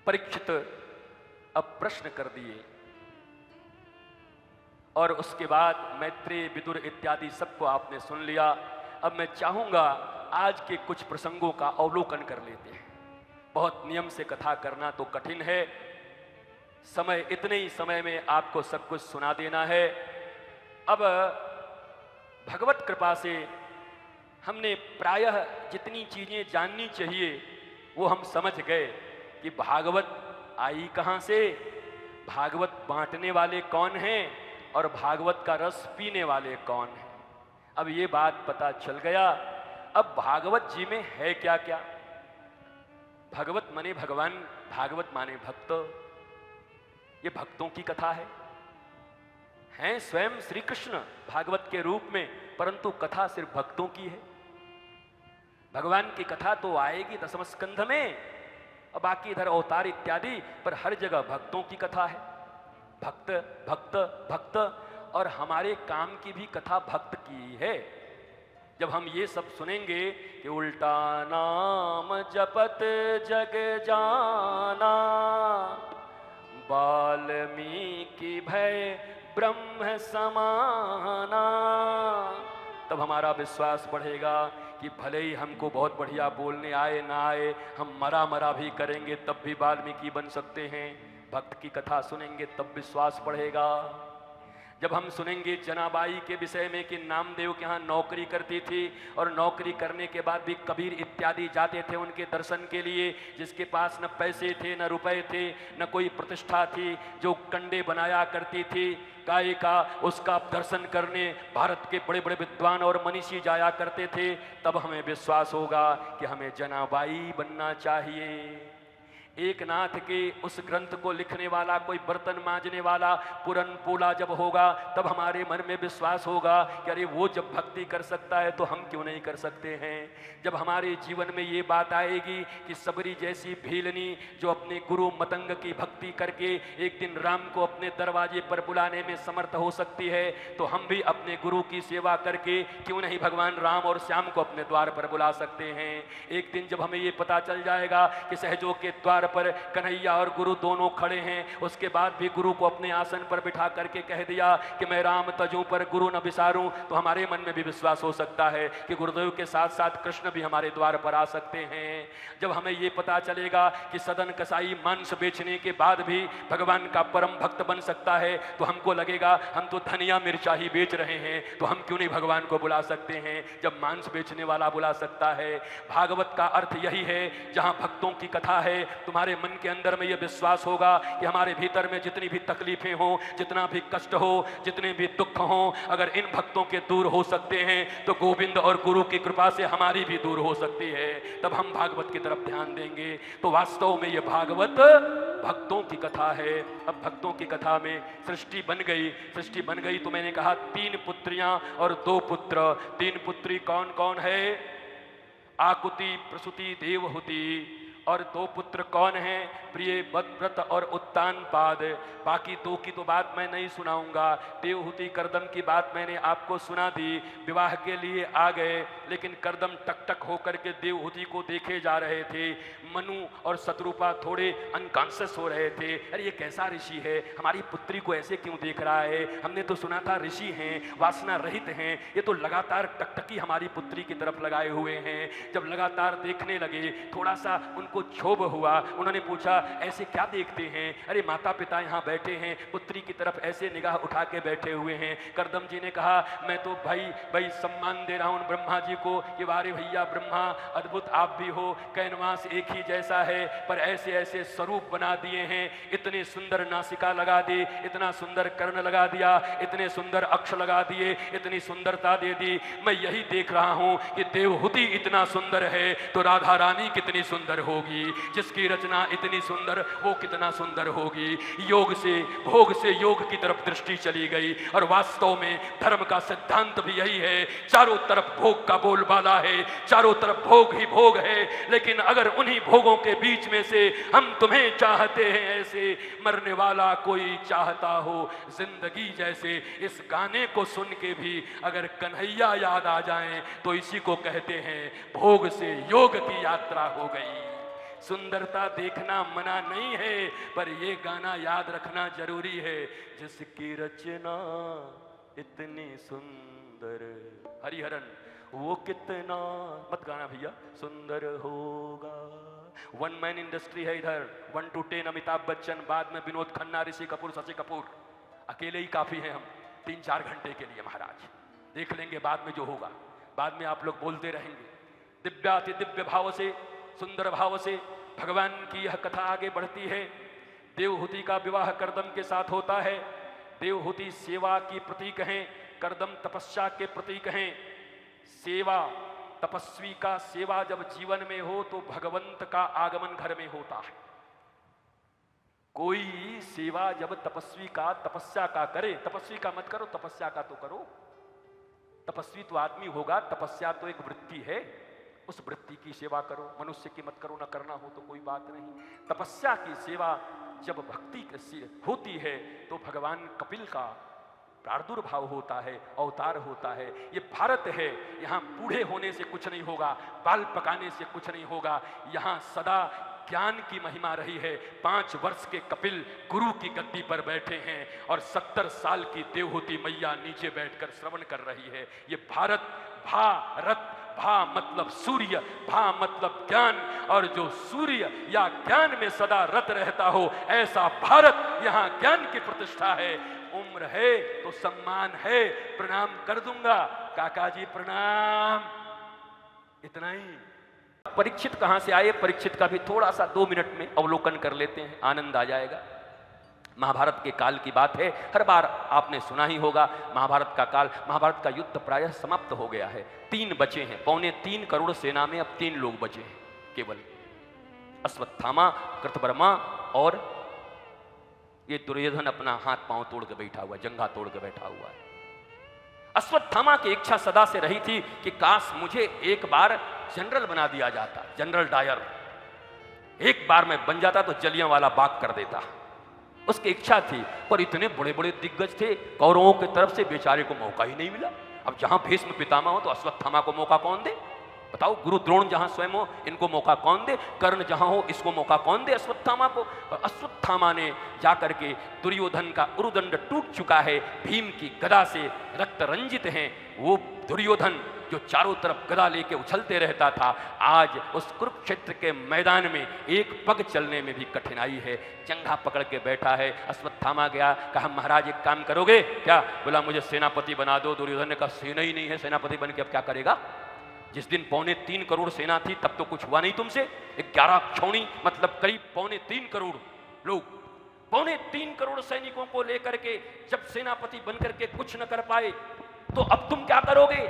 परीक्षित अब प्रश्न कर दिए और उसके बाद मैत्रेय, विदुर इत्यादि सबको आपने सुन लिया। अब मैं चाहूंगा आज के कुछ प्रसंगों का अवलोकन कर लेते हैं। बहुत नियम से कथा करना तो कठिन है, समय इतने ही समय में आपको सब कुछ सुना देना है। अब भगवत कृपा से हमने प्रायः जितनी चीजें जाननी चाहिए वो हम समझ गए कि भागवत आई कहाँ से, भागवत बांटने वाले कौन हैं और भागवत का रस पीने वाले कौन हैं। अब ये बात पता चल गया। अब भागवत जी में है क्या क्या। भगवत माने भगवान, भागवत माने भक्त। ये भक्तों की कथा है स्वयं श्री कृष्ण भागवत के रूप में, परंतु कथा सिर्फ भक्तों की है। भगवान की कथा तो आएगी दसम स्कंध में और बाकी इधर अवतार इत्यादि, पर हर जगह भक्तों की कथा है। भक्त भक्त भक्त, और हमारे काम की भी कथा भक्त की है। जब हम ये सब सुनेंगे कि उल्टा नाम जपत जग जाना, वाल्मीकि भय ब्रह्म समाना, तब हमारा विश्वास बढ़ेगा कि भले ही हमको बहुत बढ़िया बोलने आए ना आए, हम मरा मरा भी करेंगे तब भी वाल्मीकि बन सकते हैं। भक्त की कथा सुनेंगे तब विश्वास बढ़ेगा। जब हम सुनेंगे जनाबाई के विषय में कि नामदेव के यहाँ नौकरी करती थी और नौकरी करने के बाद भी कबीर इत्यादि जाते थे उनके दर्शन के लिए, जिसके पास न पैसे थे न रुपए थे न कोई प्रतिष्ठा थी, जो कंडे बनाया करती थी गाय का, उसका दर्शन करने भारत के बड़े बड़े विद्वान और मनीषी जाया करते थे। तब हमें विश्वास होगा कि हमें जनाबाई बनना चाहिए। एक नाथ के उस ग्रंथ को लिखने वाला, कोई बर्तन मांजने वाला पुरन पोला जब होगा तब हमारे मन में विश्वास होगा कि अरे वो जब भक्ति कर सकता है तो हम क्यों नहीं कर सकते हैं। जब हमारे जीवन में ये बात आएगी कि सबरी जैसी भीलनी जो अपने गुरु मतंग की भक्ति करके एक दिन राम को अपने दरवाजे पर बुलाने में समर्थ हो सकती है, तो हम भी अपने गुरु की सेवा करके क्यों नहीं भगवान राम और श्याम को अपने द्वार पर बुला सकते हैं। एक दिन जब हमें ये पता चल जाएगा कि सहजों के द्वार पर कन्हैया और गुरु दोनों खड़े हैं, उसके बाद भी गुरु को अपने आसन पर बिठा करके कह दिया कि मैं राम तजूं पर गुरु न बिसारूं, तो हमारे मन में भी विश्वास हो सकता है कि गुरुदेव के साथ साथ कृष्ण भी हमारे द्वार पर आ सकते हैं। जब हमें ये पता चलेगा कि सदन कसाई मांस बेचने के बाद भी भगवान का परम भक्त बन सकता है, तो हमको लगेगा हम तो धनिया मिर्चा ही बेच रहे हैं, तो हम क्यों नहीं भगवान को बुला सकते हैं जब मांस बेचने वाला बुला सकता है। भागवत का अर्थ यही है, जहां भक्तों की कथा है तुम्हारे मन के अंदर में यह विश्वास होगा कि हमारे भीतर में जितनी भी तकलीफें हो, जितना भी कष्ट हो, जितने भी दुख हो, अगर इन भक्तों के दूर हो सकते हैं तो गोविंद और गुरु की कृपा से हमारी भी दूर हो सकती है। तब हम भागवत की तरफ ध्यान देंगे। तो वास्तव में यह भागवत भक्तों की कथा है। अब भक्तों की कथा में सृष्टि बन गई। सृष्टि बन गई तो मैंने कहा 3 पुत्रियां और 2 पुत्र। 3 पुत्री कौन कौन है? आकुति, प्रसूति, देवहूति। और 2 पुत्र कौन हैं? प्रिय, बदव्रत और उत्तानपाद। बाकी 2 की तो बात मैं नहीं सुनाऊंगा। देवहूति करदम की बात मैंने आपको सुना दी। विवाह के लिए आ गए, लेकिन करदम टक टक होकर के देवहूति को देखे जा रहे थे। मनु और शत्रुपा थोड़े अनकॉन्शियस हो रहे थे, अरे ये कैसा ऋषि है, हमारी पुत्री को ऐसे क्यों देख रहा है? हमने तो सुना था ऋषि हैं, वासना रहित हैं, ये तो लगातार टकटकी हमारी पुत्री की तरफ लगाए हुए हैं। जब लगातार देखने लगे, थोड़ा सा उनको क्षोभ हुआ। उन्होंने पूछा ऐसे क्या देखते हैं? अरे माता पिता यहाँ बैठे हैं, पुत्री की तरफ ऐसे निगाह उठा के बैठे हुए हैं। करदम जी ने कहा मैं तो भाई सम्मान दे रहा हूँ ब्रह्मा जी को कि वारे भैया ब्रह्मा, अद्भुत आप भी हो, कैनवास एक ही जैसा है, पर ऐसे ऐसे स्वरूप बना दिए हैं। इतने सुंदर नासिका लगा दी, इतना सुंदर कर्ण लगा दिया, इतने सुंदर अक्ष लगा दिए, इतनी सुंदरता दे दी। मैं यही देख रहा हूँ कि देवहूति इतना सुंदर है तो राधा रानी कितनी सुंदर होगी, जिसकी रचना इतनी सुंदर वो कितना सुंदर होगी। योग से भोग से योग की तरफ दृष्टि चली गई। और वास्तव में धर्म का सिद्धांत भी यही है, चारों तरफ भोग का बोलबाला है, चारों तरफ भोग ही भोग है। लेकिन अगर उन्हीं भोगों के बीच में से हम तुम्हें चाहते हैं ऐसे, मरने वाला कोई चाहता हो जिंदगी जैसे, इस गाने को सुन के भी अगर कन्हैया याद आ जाएं तो इसी को कहते हैं भोग से योग की यात्रा हो गई। सुंदरता देखना मना नहीं है, पर ये गाना याद रखना जरूरी है, जिसकी रचना इतनी सुंदर, हरिहरन वो कितना, मत गाना भैया, सुंदर होगा। वन मैन इंडस्ट्री है इधर, 1 to 10 अमिताभ बच्चन, बाद में विनोद खन्ना, ऋषि कपूर, शशि कपूर, अकेले ही काफी हैं हम 3-4 घंटे के लिए महाराज। देख लेंगे बाद में जो होगा, बाद में आप लोग बोलते रहेंगे। दिव्याति दिव्य भाव से, सुंदर भाव से भगवान की यह कथा आगे बढ़ती है। देवहूति का विवाह करदम के साथ होता है। देवहूति सेवा की प्रतीक हैं, करदम तपस्या के प्रतीक हैं। सेवा, तपस्वी का सेवा जब जीवन में हो तो भगवंत का आगमन घर में होता है। कोई सेवा जब तपस्वी का, तपस्या का करे, तपस्वी का मत करो, तपस्या का तो करो। तपस्वी तो आदमी होगा, तपस्या तो एक वृत्ति है, उस वृत्ति की सेवा करो। मनुष्य की मत करो, ना करना हो तो कोई बात नहीं। तपस्या की सेवा जब भक्ति होती है तो भगवान कपिल का प्रादुर्भाव होता है, अवतार होता है। ये भारत है, यहाँ बूढ़े होने से कुछ नहीं होगा, बाल पकाने से कुछ नहीं होगा। यहाँ सदा ज्ञान की महिमा रही है। 5 वर्ष के कपिल गुरु की गद्दी पर बैठे हैं और 70 साल की देवहूति मैया नीचे बैठकर श्रवण कर रही है। ये भारत, भारत, भा मतलब सूर्य, भा मतलब ज्ञान, और जो सूर्य या ज्ञान में सदा रत रहता हो, ऐसा भारत, यहाँ ज्ञान की प्रतिष्ठा है। उम्र है तो सम्मान है, प्रणाम कर दूंगा काका जी, प्रणाम। इतना ही। परीक्षित कहां से आए, परीक्षित का भी थोड़ा सा 2 मिनट में अवलोकन कर लेते हैं, आनंद आ जाएगा। महाभारत के काल की बात है, हर बार आपने सुना ही होगा महाभारत का काल। महाभारत का युद्ध प्रायः समाप्त हो गया है, 3 बचे हैं। 3.25 करोड़ सेना में अब 3 लोग बचे हैं केवल, अश्वत्थामा, कृतवर्मा और ये दुर्योधन अपना हाथ पांव तोड़ के बैठा हुआ, जंघा तोड़ के बैठा हुआ है। अश्वत्थामा की इच्छा सदा से रही थी कि काश मुझे एक बार जनरल बना दिया जाता, जनरल डायर, एक बार मैं बन जाता तो जलियांवाला बाग कर देता। उसकी इच्छा थी, पर इतने बड़े बड़े दिग्गज थे कौरवों की तरफ से, बेचारे को मौका ही नहीं मिला। अब जहां भीष्म पितामह हो तो अश्वत्थामा को मौका कौन दे? बताओ, गुरु द्रोण जहां स्वयं हो इनको मौका कौन दे? कर्ण जहां हो इसको मौका कौन दे? अश्वत्थामा को। और अश्वत्थामा ने जाकर के, दुर्योधन का उरुदंड टूट चुका है, भीम की गदा से रक्त रंजित हैं वो दुर्योधन जो चारों तरफ गदा लेके उछलते रहता था, आज उस कुरुक्षेत्र के मैदान में एक पग चलने में भी कठिनाई है, जंघा पकड़ के बैठा है। अश्वत्थामा गया, कहा महाराज एक काम करोगे क्या? बोला मुझे सेनापति बना दो। दुर्योधन ने कहा सेना ही नहीं है, सेनापति बन के अब क्या करेगा? जिस दिन 3.25 करोड़ सेना थी तब तो कुछ हुआ नहीं तुमसे। 11 क्षौणी मतलब करीब 3.25 करोड़ लोग, 3.25 करोड़ सैनिकों को लेकर के जब सेनापति बनकर के कुछ न कर पाए, तो अब तुम क्या करोगे?